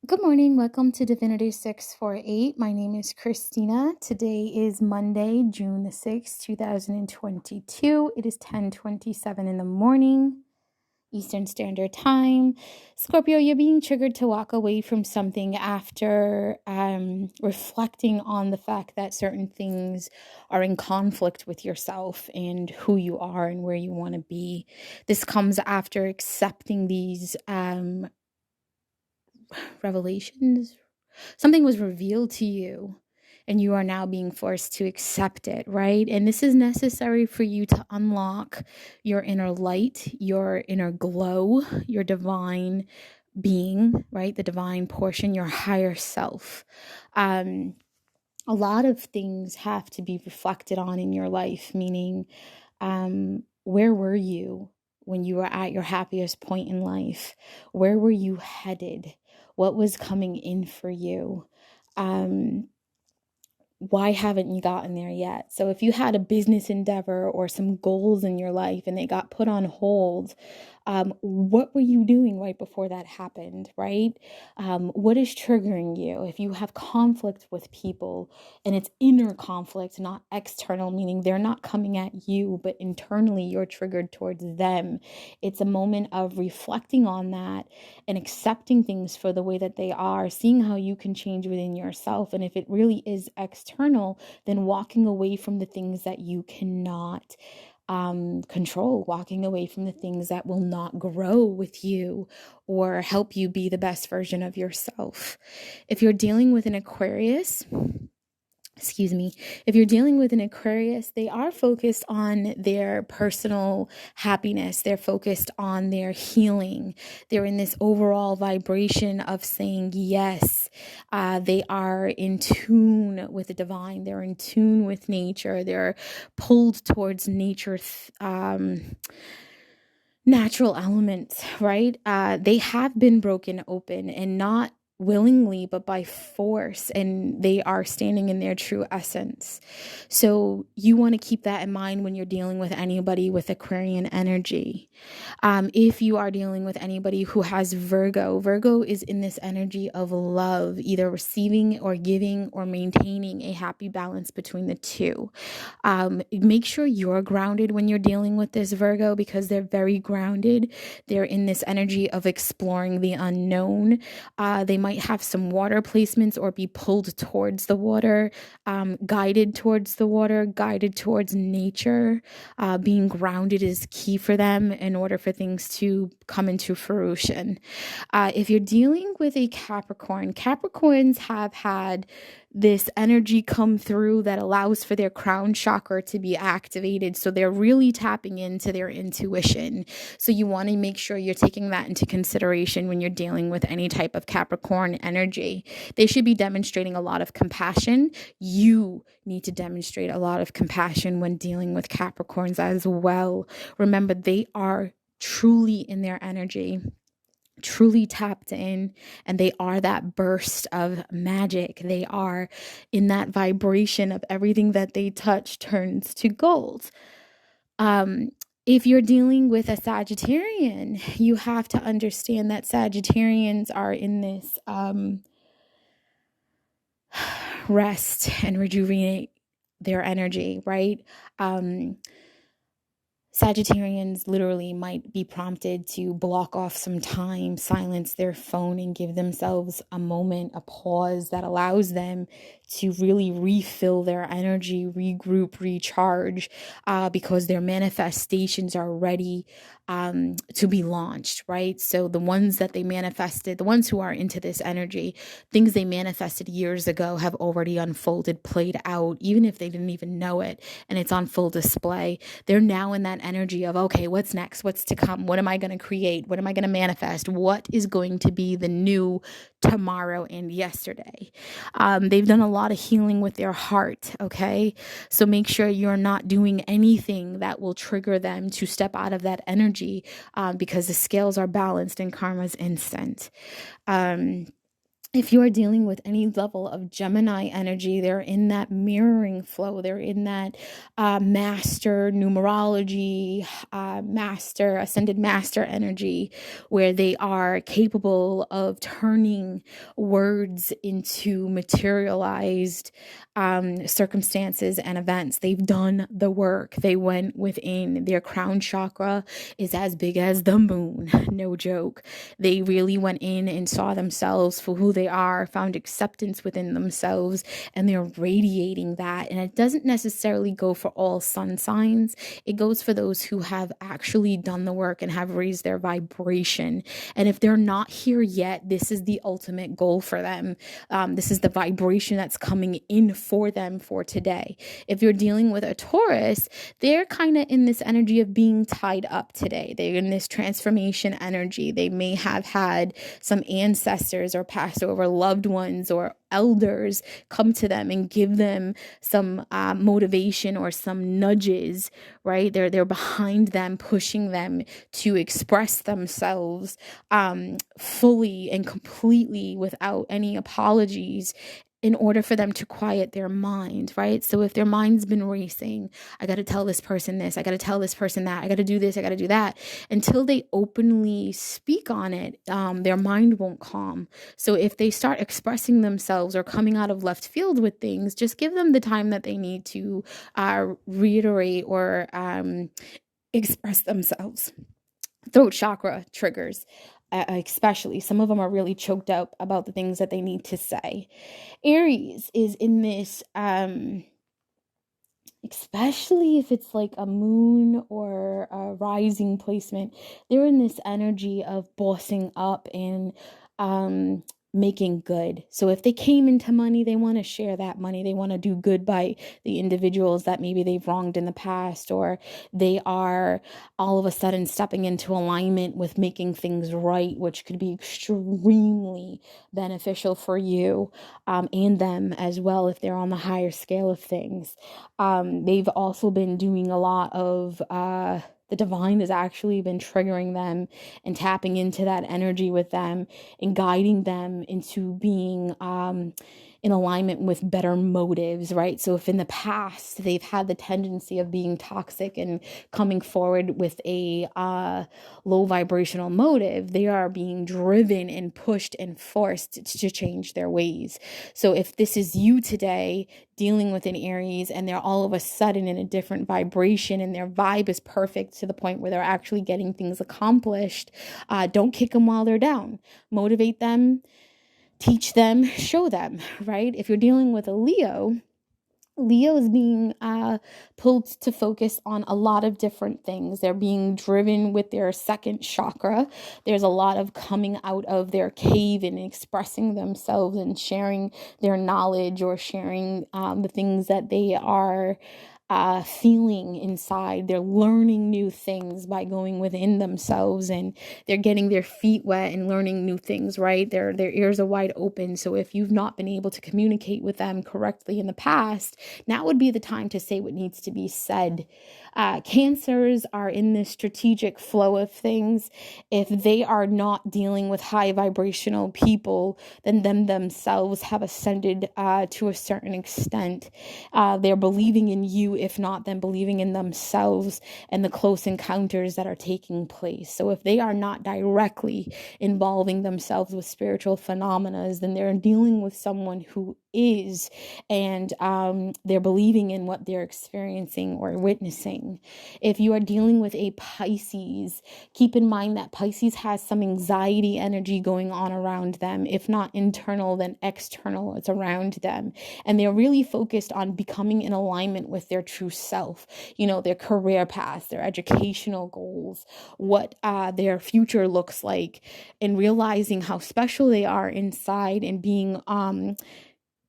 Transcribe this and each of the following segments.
Good morning. Welcome to Divinity 648. My name is Christina. Today is Monday, June the 6th, 2022. It is 10:27 in the morning, Eastern Standard Time. Scorpio, you're being triggered to walk away from something after reflecting on the fact that certain things are in conflict with yourself and who you are and where you want to be. This comes after accepting these revelations. Something was revealed to you and you are now being forced to accept it, right? And this is necessary for you to unlock your inner light, your inner glow, your divine being, right? The divine portion, your higher self. A lot of things have to be reflected on in your life, meaning where were you when you were at your happiest point in life? Where were you headed? What was coming in for you? Why haven't you gotten there yet? So if you had a business endeavor or some goals in your life and they got put on hold, what were you doing right before that happened, right? What is triggering you? If you have conflict with people and it's inner conflict, not external, meaning they're not coming at you, but internally you're triggered towards them. It's a moment of reflecting on that and accepting things for the way that they are, seeing how you can change within yourself. And if it really is external, then walking away from the things that you cannot control, walking away from the things that will not grow with you or help you be the best version of yourself. If you're dealing with an Aquarius, if you're dealing with an Aquarius, they are focused on their personal happiness. They're focused on their healing. They're in this overall vibration of saying yes. They are in tune with the divine. They're in tune with nature. They're pulled towards nature, natural elements, right? They have been broken open, and not willingly, but by force, and they are standing in their true essence. So you want to keep that in mind when you're dealing with anybody with Aquarian energy. If you are dealing with anybody who has Virgo, Virgo is in this energy of love, either receiving or giving or maintaining a happy balance between the two. Make sure you're grounded when you're dealing with this Virgo, because they're very grounded. They're in this energy of exploring the unknown. They might have some water placements or be pulled towards the water, guided towards the water, guided towards nature. Being grounded is key for them in order for things to come into fruition. If you're dealing with a Capricorn, Capricorns have had this energy come through that allows for their crown chakra to be activated. So they're really tapping into their intuition. So you want to make sure you're taking that into consideration when you're dealing with any type of Capricorn energy. They should be demonstrating a lot of compassion. You need to demonstrate a lot of compassion when dealing with Capricorns as well. Remember, they are truly in their energy, truly tapped in, and they are that burst of magic. They are in that vibration of everything that they touch turns to gold. If you're dealing with a Sagittarian, you have to understand that Sagittarians are in this rest and rejuvenate their energy, right? Sagittarians literally might be prompted to block off some time, silence their phone, and give themselves a moment, a pause that allows them to really refill their energy, regroup, recharge, because their manifestations are ready to be launched, right? So the ones that they manifested, the ones who are into this energy, things they manifested years ago have already unfolded, played out, even if they didn't even know it, and it's on full display. They're now in that energy of, okay, what's next? What's to come? What am I going to create? What am I going to manifest? What is going to be the new tomorrow and yesterday? They've done a lot of healing with their heart, okay? So make sure you're not doing anything that will trigger them to step out of that energy, because the scales are balanced and karma's instant. if you are dealing with any level of Gemini energy, they're in that mirroring flow. They're in that master numerology, ascended master energy, where they are capable of turning words into materialized circumstances and events. They've done the work. They went within. Their crown chakra is as big as the moon. No joke. They really went in and saw themselves for who they are, found acceptance within themselves, and they're radiating that. And it doesn't necessarily go for all sun signs. It goes for those who have actually done the work and have raised their vibration. And if they're not here yet, this is the ultimate goal for them. This is the vibration that's coming in for them for today. If you're dealing with a Taurus, they're kind of in this energy of being tied up today. They're in this transformation energy. They may have had some ancestors or passed over loved ones or elders come to them and give them some motivation or some nudges, right? They're behind them, pushing them to express themselves fully and completely without any apologies, in order for them to quiet their mind, right? So if their mind's been racing, I got to tell this person this, I got to tell this person that, I got to do this, I got to do that, until they openly speak on it, their mind won't calm. So if they start expressing themselves or coming out of left field with things, just give them the time that they need to reiterate or express themselves. Throat chakra triggers, especially. Some of them are really choked up about the things that they need to say. Aries is in this, especially if it's like a moon or a rising placement, they're in this energy of bossing up and making good. So if they came into money, they want to share that money. They want to do good by the individuals that maybe they've wronged in the past, or they are all of a sudden stepping into alignment with making things right, which could be extremely beneficial for you and them as well if they're on the higher scale of things. They've also been doing a lot of the divine has actually been triggering them and tapping into that energy with them and guiding them into being in alignment with better motives, right? So if in the past they've had the tendency of being toxic and coming forward with a low vibrational motive, they are being driven and pushed and forced to change their ways. So if this is you today dealing with an Aries and they're all of a sudden in a different vibration and their vibe is perfect to the point where they're actually getting things accomplished, don't kick them while they're down. Motivate them, teach them, show them, right? If you're dealing with a Leo is being pulled to focus on a lot of different things. They're being driven with their second chakra. There's a lot of coming out of their cave and expressing themselves and sharing their knowledge or sharing the things that they are feeling inside. They're learning new things by going within themselves, and they're getting their feet wet and learning new things, right? Their ears are wide open. So if you've not been able to communicate with them correctly in the past, now would be the time to say what needs to be said. Cancers are in this strategic flow of things. If they are not dealing with high vibrational people, then them themselves have ascended to a certain extent. They're believing in you, if not them believing in themselves and the close encounters that are taking place. So if they are not directly involving themselves with spiritual phenomena, then they're dealing with someone who is, and they're believing in what they're experiencing or witnessing. If you are dealing with a Pisces, keep in mind that Pisces has some anxiety energy going on around them. If not internal, then external. It's around them. And they're really focused on becoming in alignment with their true self, their career path, their educational goals, what their future looks like, and realizing how special they are inside, and being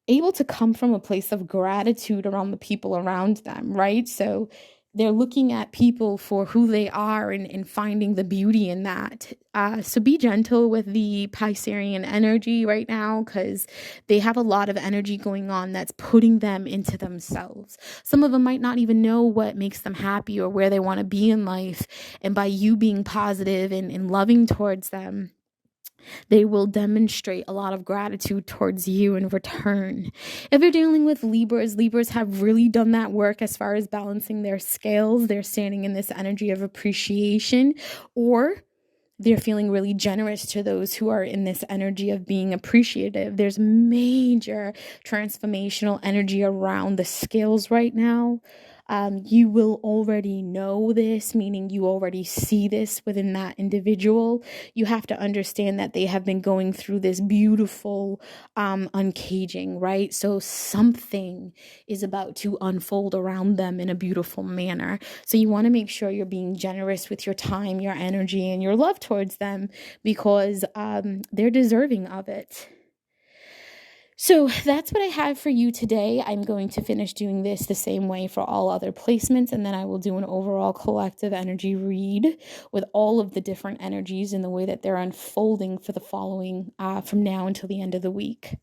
able to come from a place of gratitude around the people around them, right? So they're looking at people for who they are and finding the beauty in that. So be gentle with the Piscean energy right now, because they have a lot of energy going on that's putting them into themselves. Some of them might not even know what makes them happy or where they want to be in life. And by you being positive and loving towards them, They will demonstrate a lot of gratitude towards you in return. If you're dealing with Libras, Libras have really done that work as far as balancing their scales. They're standing in this energy of appreciation, or they're feeling really generous to those who are in this energy of being appreciative. There's major transformational energy around the scales right now. You will already know this, meaning you already see this within that individual. You have to understand that they have been going through this beautiful uncaging, right? So something is about to unfold around them in a beautiful manner. So you want to make sure you're being generous with your time, your energy, and your love towards them, because they're deserving of it. So that's what I have for you today. I'm going to finish doing this the same way for all other placements, and then I will do an overall collective energy read with all of the different energies in the way that they're unfolding for the following from now until the end of the week.